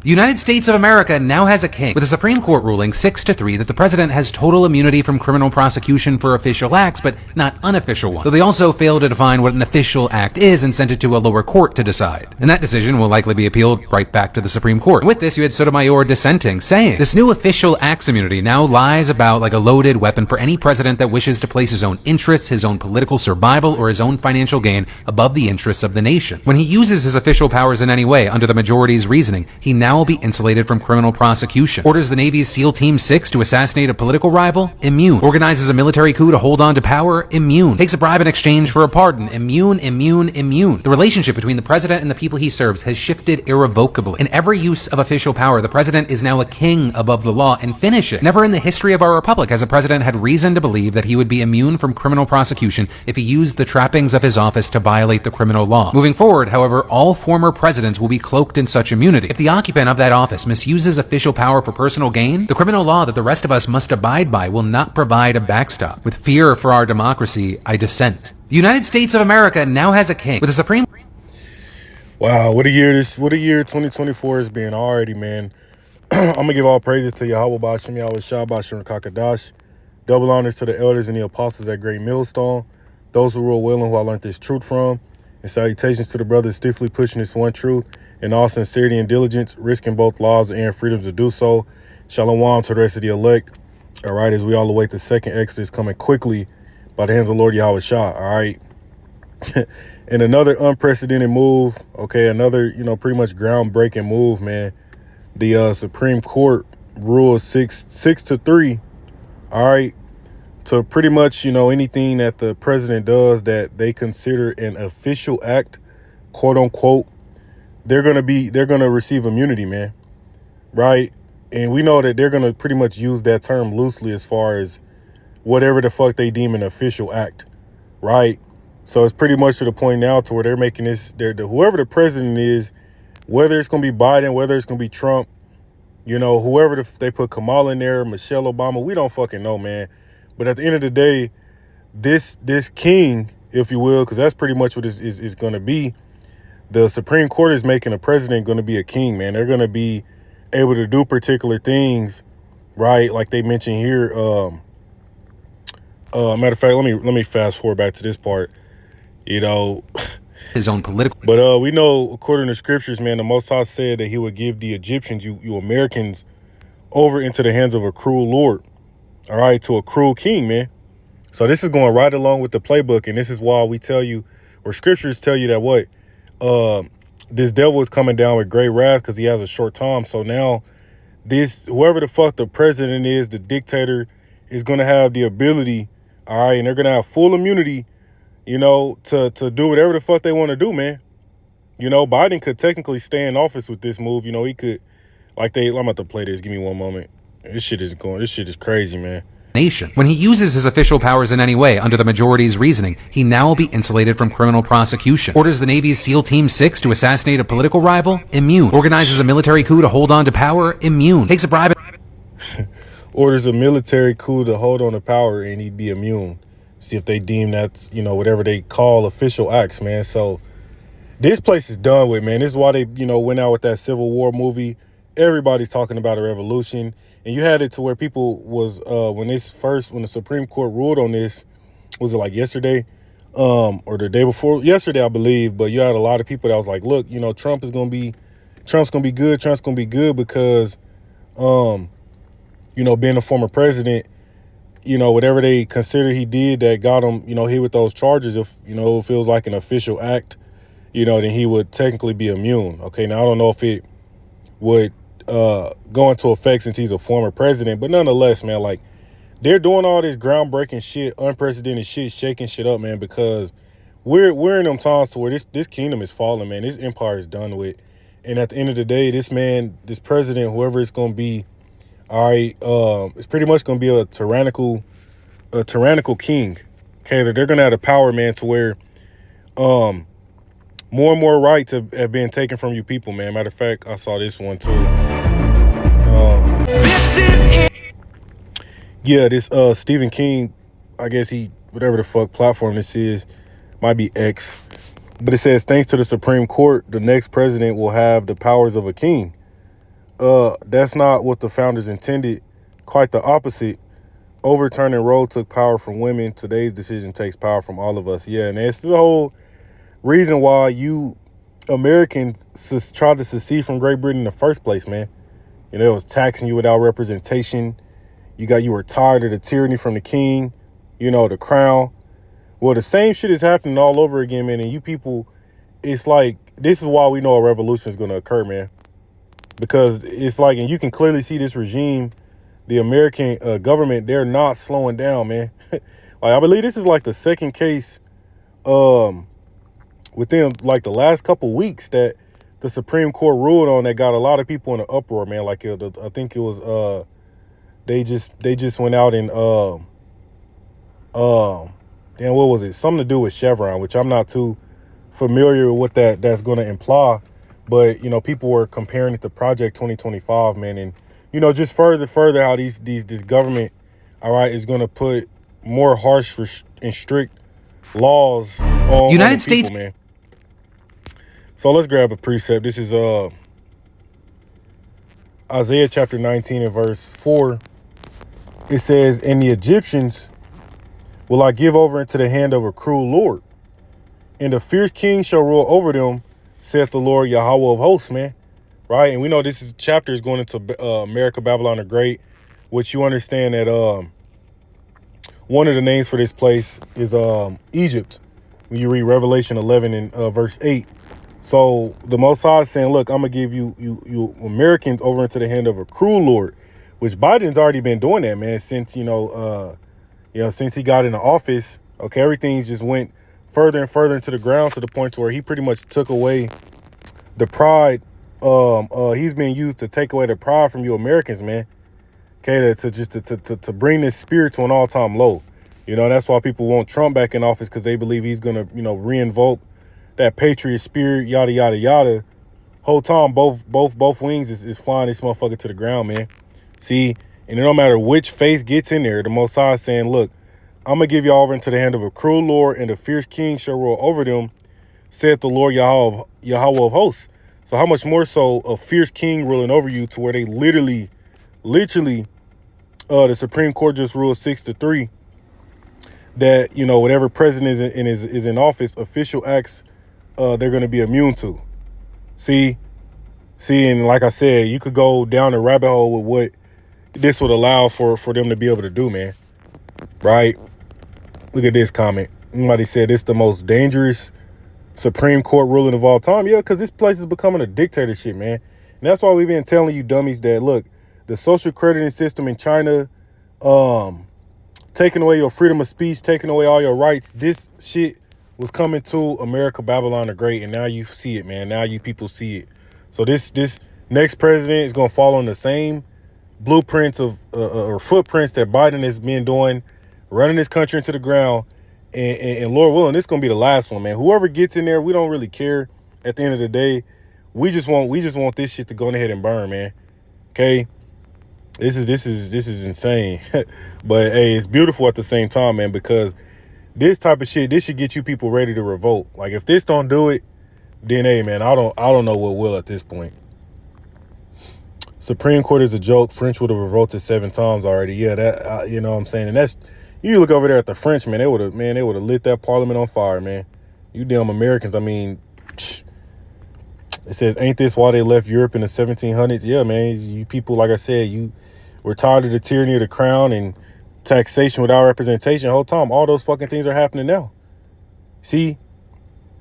The United States of America now has a king, with a Supreme Court ruling 6-3 that the president has total immunity from criminal prosecution for official acts, but not unofficial ones. Though they also failed to define what an official act is and sent it to a lower court to decide. And that decision will likely be appealed right back to the Supreme Court. And with this, you had Sotomayor dissenting, saying, "This new official acts immunity now lies about like a loaded weapon for any president that wishes to place his own interests, his own political survival, or his own financial gain above the interests of the nation. When he uses his official powers in any way, under the majority's reasoning, he now will be insulated from criminal prosecution. Orders the Navy's SEAL Team 6 to assassinate a political rival? Immune. Organizes a military coup to hold on to power? Immune. Takes a bribe in exchange for a pardon? Immune, immune, immune. The relationship between the president and the people he serves has shifted irrevocably. In every use of official power, the president is now a king above the law, and finish it. Never in the history of our republic has a president had reason to believe that he would be immune from criminal prosecution if he used the trappings of his office to violate the criminal law. Moving forward, however, all former presidents will be cloaked in such immunity. If the occupant of that office misuses official power for personal gain, the criminal law that the rest of us must abide by will not provide a backstop. With fear for our democracy, I dissent. The United States of America now has a king, with a Supreme... Wow, what a year 2024 has been already, man. I'm going to give all praises to Yahweh Ba'Shem Yahweh Shah Ba'Shem Kakadash. Double honors to the elders and the apostles at Great Millstone, those who rule well and who I learned this truth from. And salutations to the brothers stiffly pushing this one truth in all sincerity and diligence, risking both laws and freedoms to do so. Shalom to the rest of the elect. All right, as we all await the second Exodus coming quickly by the hands of Lord Yahweh Shah. All right. And another unprecedented move. Okay, another, pretty much groundbreaking move, man. The Supreme Court ruled 6-3. All right. To pretty much, anything that the president does that they consider an official act, quote unquote, they're going to receive immunity, man. Right. And we know that they're going to pretty much use that term loosely as far as whatever the fuck they deem an official act. Right. So it's pretty much to the point now to where they're making this, whoever the president is, whether it's going to be Biden, whether it's going to be Trump, whoever they put Kamala in there, Michelle Obama, we don't fucking know, man. But at the end of the day, this king, if you will, because that's pretty much what is going to be, the Supreme Court is making a president going to be a king, man. They're going to be able to do particular things, right? Like they mentioned here. Matter of fact, let me fast forward back to this part. His own political. But we know, according to scriptures, man, the Most High said that he would give the Egyptians, you Americans, over into the hands of a cruel lord. All right, to a cruel king, man. So this is going right along with the playbook, and this is why we tell you, or scriptures tell you that what this devil is coming down with great wrath because he has a short time. So now whoever the fuck the president is, the dictator, is going to have the ability, all right, and they're going to have full immunity, to do whatever the fuck they want to do, man. Biden could technically stay in office with this move. He could, I'm about to play this. Give me one moment. This shit is crazy, man. Nation. When he uses his official powers in any way, under the majority's reasoning, he now will be insulated from criminal prosecution. Orders the Navy's SEAL Team 6 to assassinate a political rival? Immune. Organizes a military coup to hold on to power? Immune. Takes a bribe... Orders a military coup to hold on to power, and he'd be immune. See if they deem that's, whatever they call official acts, man. So this place is done with, man. This is why they, went out with that Civil War movie. Everybody's talking about a revolution. And you had it to where people was, when the Supreme Court ruled on this, was it like yesterday? Or the day before? Yesterday, I believe. But you had a lot of people that was like, look, Trump's going to be good. Trump's going to be good because, being a former president, whatever they consider he did that got him, hit with those charges, if, it feels like an official act, then he would technically be immune. Okay, now I don't know if it would go into effect since he's a former president, but nonetheless, man, like they're doing all this groundbreaking shit, unprecedented shit, shaking shit up, man, because we're in them times to where this kingdom is falling, man. This empire is done with. And at the end of the day, this president, whoever it's going to be, all right, it's pretty much going to be a tyrannical king. Okay, they're going to have the power, man, to where more and more rights have been taken from you people, man. Matter of fact, I saw this one too. This is it. Yeah, this Stephen King, I guess whatever the fuck platform this is, might be X. But it says, thanks to the Supreme Court, the next president will have the powers of a king. That's not what the founders intended. Quite the opposite. Overturning Roe took power from women. Today's decision takes power from all of us. Yeah, and it's the whole reason why you Americans tried to secede from Great Britain in the first place, man. You know, it was taxing you without representation. You were tired of the tyranny from the king, the crown. Well, the same shit is happening all over again, man. And you people, it's like, this is why we know a revolution is going to occur, man. Because it's like, and you can clearly see this regime, the American government, they're not slowing down, man. Like, I believe this is like the second case within like the last couple weeks that the Supreme Court ruled on that got a lot of people in an uproar, man. Like, I think it was, they just went out and, damn, what was it? Something to do with Chevron, which I'm not too familiar with what that's going to imply. But, people were comparing it to Project 2025, man. And, just further how this government, all right, is going to put more harsh and strict laws on United the States people, man. So let's grab a precept. This is Isaiah chapter 19 and verse 4. It says, "And the Egyptians will I give over into the hand of a cruel lord, and a fierce king shall rule over them, saith the Lord Yahweh of hosts," man. Right? And we know this chapter is going into America, Babylon the Great, which you understand that one of the names for this place is Egypt. When you read Revelation 11 and verse 8. So the Most High is saying, look, I'm going to give you Americans over into the hand of a cruel lord, which Biden's already been doing that, man, since, since he got into office. Okay, everything's just went further and further into the ground to the point where he pretty much took away the pride. He's been used to take away the pride from you Americans, man. Okay, to bring this spirit to an all-time low. That's why people want Trump back in office, because they believe he's gonna, reinvoke that patriot spirit, yada yada yada. Whole time, both wings is flying this motherfucker to the ground, man. See, and it don't matter which face gets in there. The Most High is saying, look, I'm gonna give y'all over into the hand of a cruel lord, and a fierce king shall rule over them, saith the Lord Yahweh of hosts. So how much more so a fierce king ruling over you, to where they literally, the Supreme Court just ruled 6-3 that, whatever president is in office, official acts they're going to be immune to. See, and like I said, you could go down the rabbit hole with what this would allow for them to be able to do, man. Right? Look at this comment. Somebody said it's the most dangerous Supreme Court ruling of all time. Yeah, because this place is becoming a dictatorship, man. And that's why we've been telling you dummies that, look, the social crediting system in China, taking away your freedom of speech, taking away all your rights, this shit was coming to America, Babylon the Great, and now you see it, man. Now you people see it. So this next president is going to follow in the same blueprints or footprints that Biden has been doing, running this country into the ground. And Lord willing, this is going to be the last one, man. Whoever gets in there, we don't really care. At the end of the day, we just want this shit to go ahead and burn, man. Okay? This is insane. But hey, it's beautiful at the same time, man, because this type of shit, this should get you people ready to revolt. Like, if this don't do it, then hey, man, I don't know what will at this point. Supreme Court is a joke. French would have revolted 7 times already. Yeah, that you know what I'm saying. And that's, you look over there at the French, man, they would have lit that parliament on fire, man. You damn Americans, I mean, it says, ain't this why they left Europe in the 1700s? Yeah, man, you people, like I said, you were tired of the tyranny of the crown and taxation without representation the whole time. All those fucking things are happening now. See?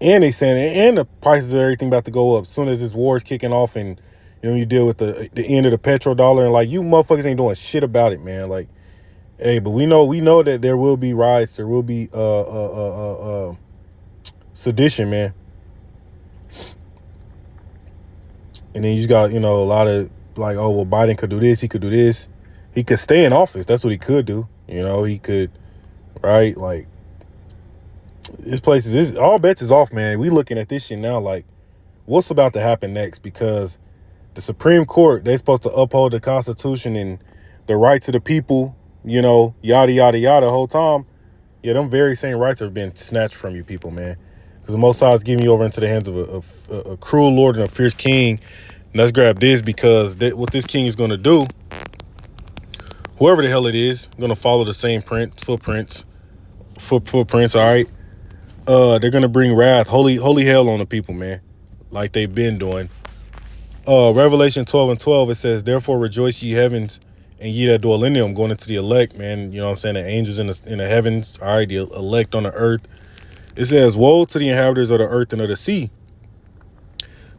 And they saying, and the prices of everything about to go up as soon as this war is kicking off, and you deal with the end of the petrodollar, and like, you motherfuckers ain't doing shit about it, man. Like, hey, but we know that there will be riots, there will be sedition, man. And then you got, a lot of like, oh, well, Biden could do this, he could do this. He could stay in office. That's what he could do. He could, right? Like, this place is, all bets is off, man. We looking at this shit now like, what's about to happen next? Because the Supreme Court, they're supposed to uphold the Constitution and the rights of the people, yada, yada, yada, the whole time. Yeah, them very same rights have been snatched from you people, man. Because the Most High is giving you over into the hands of a cruel lord and a fierce king Let's grab this because what this king is going to do, whoever the hell it is, going to follow the same footprints. All right. They're going to bring wrath, holy hell on the people, man, like they've been doing. Revelation 12:12, it says, therefore rejoice ye heavens and ye that dwell in them, going into the elect, man. You know what I'm saying? The angels in the heavens, all right, the elect on the earth. It says, woe to the inhabitants of the earth and of the sea.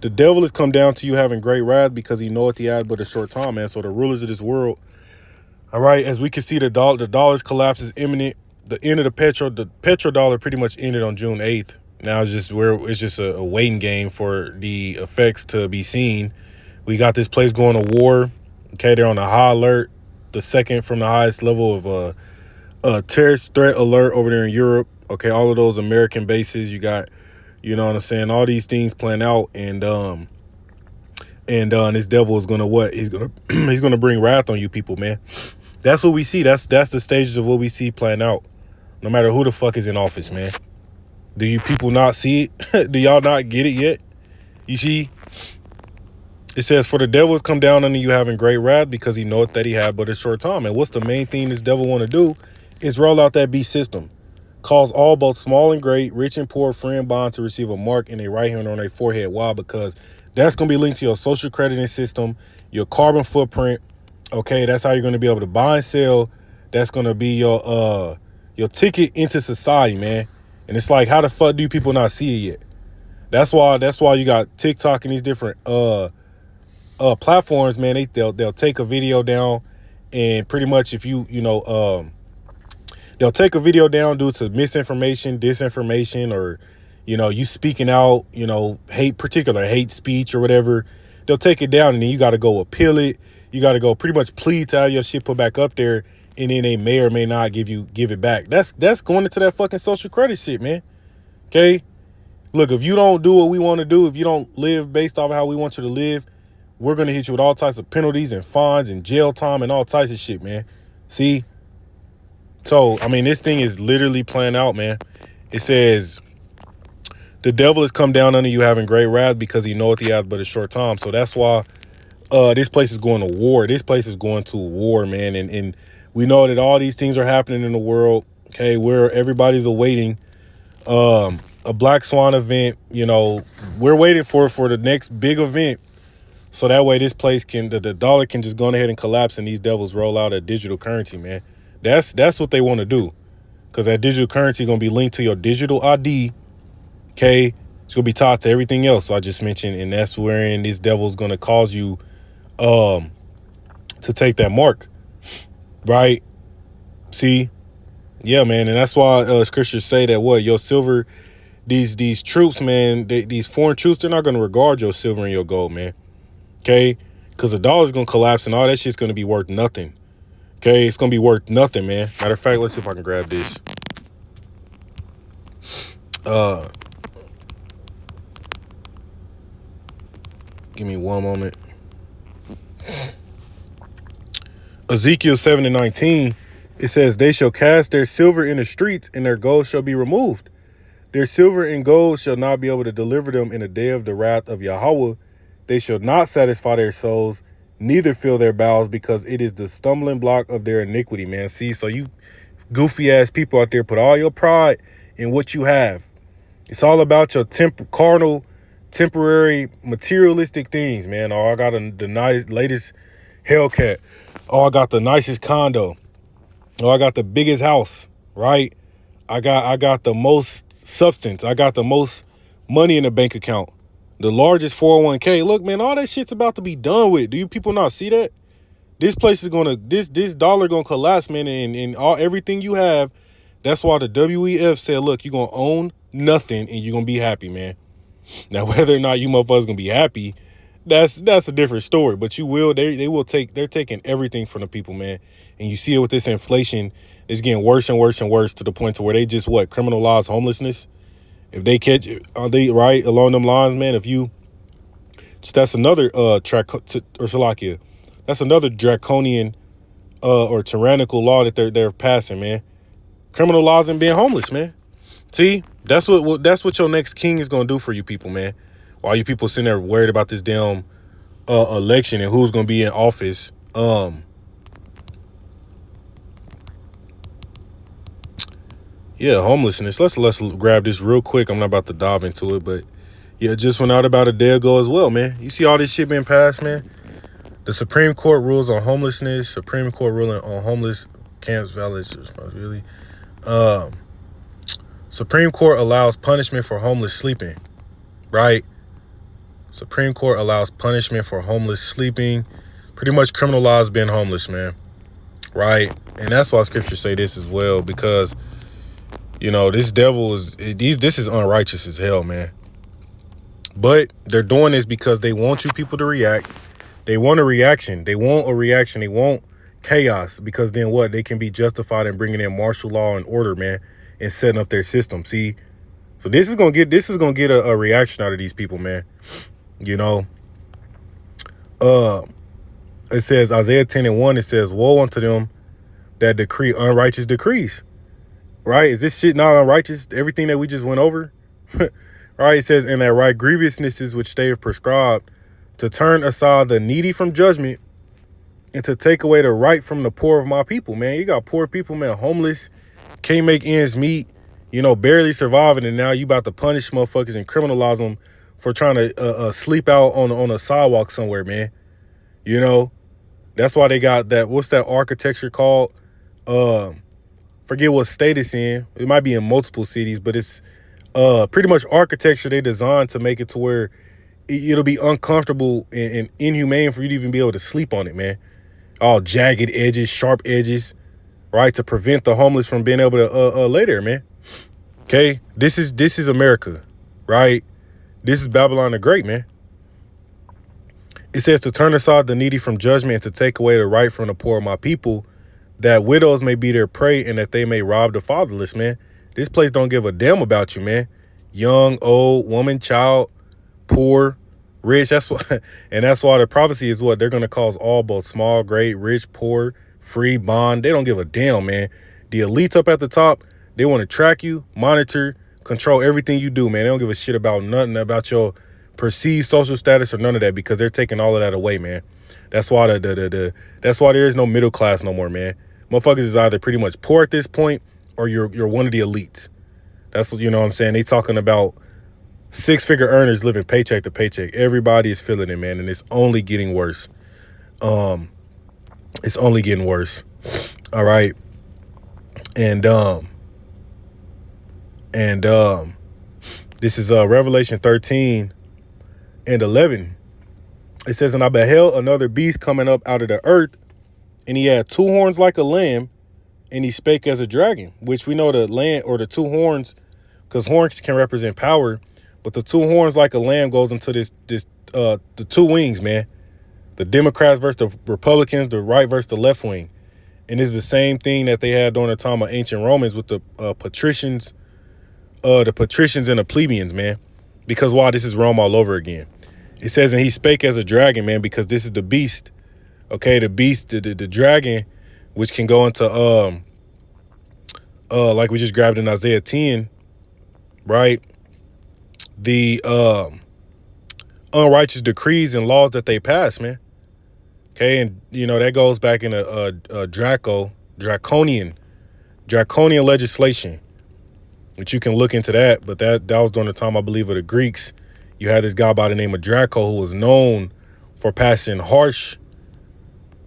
The devil has come down to you having great wrath because he knoweth he had but a short time, man. So the rulers of this world, all right, as we can see, the dollar's collapse is imminent. The end of the petrodollar pretty much ended on June 8th. Now it's just a waiting game for the effects to be seen. We got this place going to war. Okay, they're on a high alert, the second from the highest level of a terrorist threat alert over there in Europe. Okay, all of those American bases, you got, you know what I'm saying, all these things playing out, and this devil is gonna what? He's gonna bring wrath on you people, man. That's what we see. That's the stages of what we see playing out. No matter who the fuck is in office, man. Do you people not see it? Do y'all not get it yet? You see? It says, for the devil has come down unto you having great wrath because he knoweth that he had but a short time. And what's the main thing this devil want to do is roll out that beast system. Cause all, both small and great, rich and poor, free and bond, to receive a mark in their right hand or on their forehead. Why? Because that's going to be linked to your social crediting system, your carbon footprint. Okay, that's how you're going to be able to buy and sell. That's going to be your ticket into society, man. And it's like, how the fuck do people not see it yet? That's why you got TikTok and these different platforms, man. They'll take a video down, and pretty much if they'll take a video down due to misinformation, disinformation, or you speaking out, particular hate speech or whatever. They'll take it down, and then you got to go appeal it. You got to go pretty much plead to have your shit put back up there, and then they may or may not give it back. That's going into that fucking social credit shit, man. Okay, look, if you don't do what we want to do, if you don't live based off of how we want you to live, we're gonna hit you with all types of penalties and fines and jail time and all types of shit, man. See? So, I mean, this thing is literally playing out, man. It says, the devil has come down unto you having great wrath because he knoweth he hath but a short time. So that's why this place is going to war. This place is going to war, man. And we know that all these things are happening in the world, okay, where everybody's awaiting a black swan event. We're waiting for the next big event. So that way this place the dollar can just go ahead and collapse and these devils roll out a digital currency, man. That's what they want to do. Because that digital currency is going to be linked to your digital ID. Okay. It's going to be tied to everything else I just mentioned. And that's wherein this devil's going to cause you to take that mark. Right. See? Yeah, man. And that's why scriptures say that your silver, these troops, man, these foreign troops, they're not going to regard your silver and your gold, man. Okay, because the dollar's going to collapse and all that shit's going to be worth nothing. Okay, it's going to be worth nothing, man. Matter of fact, let's see if I can grab this. Give me one moment. Ezekiel 7:19, it says, they shall cast their silver in the streets and their gold shall be removed. Their silver and gold shall not be able to deliver them in the day of the wrath of Yahweh. They shall not satisfy their souls, neither fill their bowels, because it is the stumbling block of their iniquity, man. See, so you goofy ass people out there, put all your pride in what you have. It's all about your carnal, temporary, materialistic things, man. Oh, I got the latest Hellcat. Oh, I got the nicest condo. Oh, I got the biggest house, right? I got the most substance. I got the most money in the bank account. The largest 401k. Look, man, all that shit's about to be done with. Do you people not see that? This place is this dollar gonna collapse, man, and everything you have. That's why the WEF said, look, you're gonna own nothing and you're gonna be happy, man. Now, whether or not you motherfuckers gonna be happy, that's a different story. But you will, they're taking everything from the people, man. And you see it with this inflation. It's getting worse and worse and worse to the point to where they just criminalize homelessness. If they catch, are they right along them lines, man? If you, that's another that's another draconian or tyrannical law that they're passing, man. Criminalizing being homeless, man. See, that's what your next king is gonna do for you people, man. While you people sitting there worried about this damn election and who's going to be in office. Yeah, homelessness. Let's grab this real quick. I'm not about to dive into it, but yeah, just went out about a day ago as well, man. You see all this shit being passed, man. The Supreme Court rules on homelessness. Supreme Court ruling on homeless camps violates responsibility. Supreme Court allows punishment for homeless sleeping, right? Supreme Court allows punishment for homeless sleeping. Pretty much criminalize being homeless, man. Right? And that's why scriptures say this as well, because, you know, this is unrighteous as hell, man. But they're doing this because they want you people to react. They want a reaction. They want chaos, because then what? They can be justified in bringing in martial law and order, man, and setting up their system. See? So this is gonna get a reaction out of these people, man. You know, it says Isaiah 10:1. It says, "Woe unto them that decree unrighteous decrees." Right? Is this shit not unrighteous? Everything that we just went over, right? It says, "And that right grievousnesses which they have prescribed, to turn aside the needy from judgment, and to take away the right from the poor of my people." Man, you got poor people, man, homeless, can't make ends meet, you know, barely surviving, and now you about to punish motherfuckers and criminalize them for trying to sleep out on a sidewalk somewhere, man. You know, that's why they got that. What's that architecture called? Forget what state it's in. It might be in multiple cities, but it's pretty much architecture they designed to make it to where it'll be uncomfortable and inhumane for you to even be able to sleep on it, man. All jagged edges, sharp edges, right, to prevent the homeless from being able to lay there, man. Okay, this is America, right? This is Babylon the Great, man. It says to turn aside the needy from judgment and to take away the right from the poor of my people, that widows may be their prey and that they may rob the fatherless, man. This place don't give a damn about you, man. Young, old, woman, child, poor, rich. That's what, and that's why the prophecy is what they're going to cause all, both small, great, rich, poor, free, bond. They don't give a damn, man. The elites up at the top, they want to track you, monitor, control everything you do, man. They don't give a shit about nothing about your perceived social status or none of that, because they're taking all of that away, man. That's why that's why there is no middle class no more, man. Motherfuckers is either pretty much poor at this point, or you're one of the elites. That's what, you know what I'm saying? They talking about 6-figure earners living paycheck to paycheck. Everybody is feeling it, man, and it's only getting worse. It's only getting worse. All right. And this is Revelation 13:11. It says, "And I beheld another beast coming up out of the earth, and he had 2 horns like a lamb, and he spake as a dragon." Which we know the lamb, or the 2 horns, because horns can represent power, but the 2 horns like a lamb goes into the 2 wings, man. The Democrats versus the Republicans, the right versus the left wing. And it's the same thing that they had during the time of ancient Romans with the patricians and the plebeians, man. Because why? This is Rome all over again. It says, "And he spake as a dragon," man, because this is the beast. Okay, the beast, the dragon, which can go into like we just grabbed in Isaiah 10, right? The unrighteous decrees and laws that they pass, man. Okay, and you know that goes back in a draconian legislation, which you can look into that. But that was during the time, I believe, of the Greeks. You had this guy by the name of Draco, who was known for passing harsh,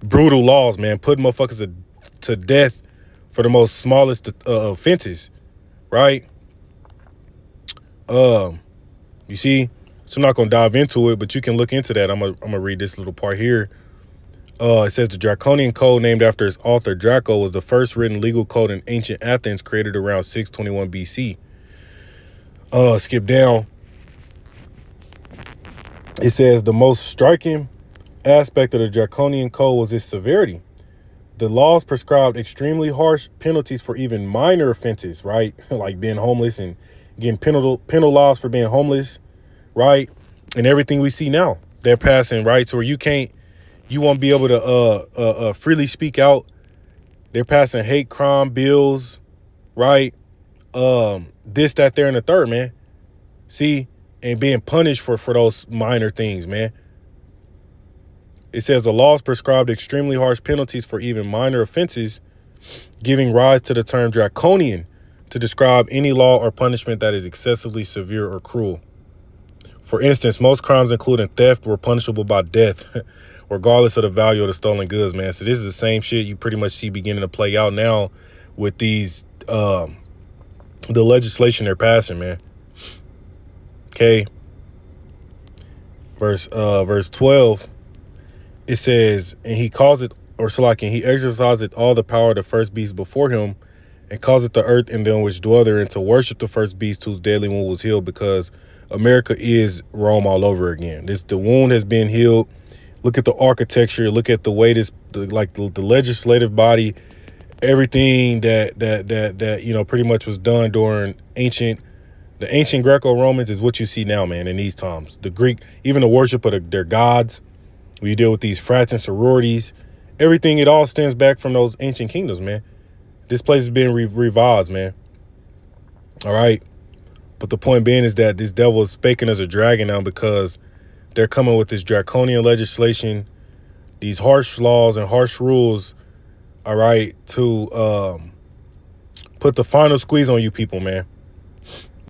brutal laws, man, putting motherfuckers to death for the most smallest offenses, right? You see, so I'm not gonna dive into it, but you can look into that. I'm gonna read this little part here. It says the Draconian Code, named after its author Draco, was the first written legal code in ancient Athens, created around 621 BC. Skip down. It says the most striking aspect of the Draconian Code was its severity. The laws prescribed extremely harsh penalties for even minor offenses, right? Like being homeless and getting penal laws for being homeless, right? And everything we see now, they're passing, right? So where you won't be able to freely speak out. They're passing hate crime bills, right? This, that, there, and the third, man. See, and being punished for those minor things, man. It says the laws prescribed extremely harsh penalties for even minor offenses, giving rise to the term draconian to describe any law or punishment that is excessively severe or cruel. For instance, most crimes, including theft, were punishable by death, regardless of the value of the stolen goods, man. So this is the same shit you pretty much see beginning to play out now with these, the legislation they're passing, man. Okay. Verse 12, it says, and he calls it, or Salakin, he exercised all the power of the first beast before him, and caused the earth and them which dwell therein to worship the first beast whose deadly wound was healed, because America is Rome all over again. The wound has been healed. Look at the architecture. Look at the way the legislative body, everything that you know pretty much was done during the ancient Greco-Romans is what you see now, man. In these times, the Greek, even the worship of their gods. When you deal with these frats and sororities, everything, it all stems back from those ancient kingdoms, man. This place is being revised, man. All right. But the point being is that this devil is speaking as a dragon now, because they're coming with this draconian legislation, these harsh laws and harsh rules, all right, to put the final squeeze on you people, man.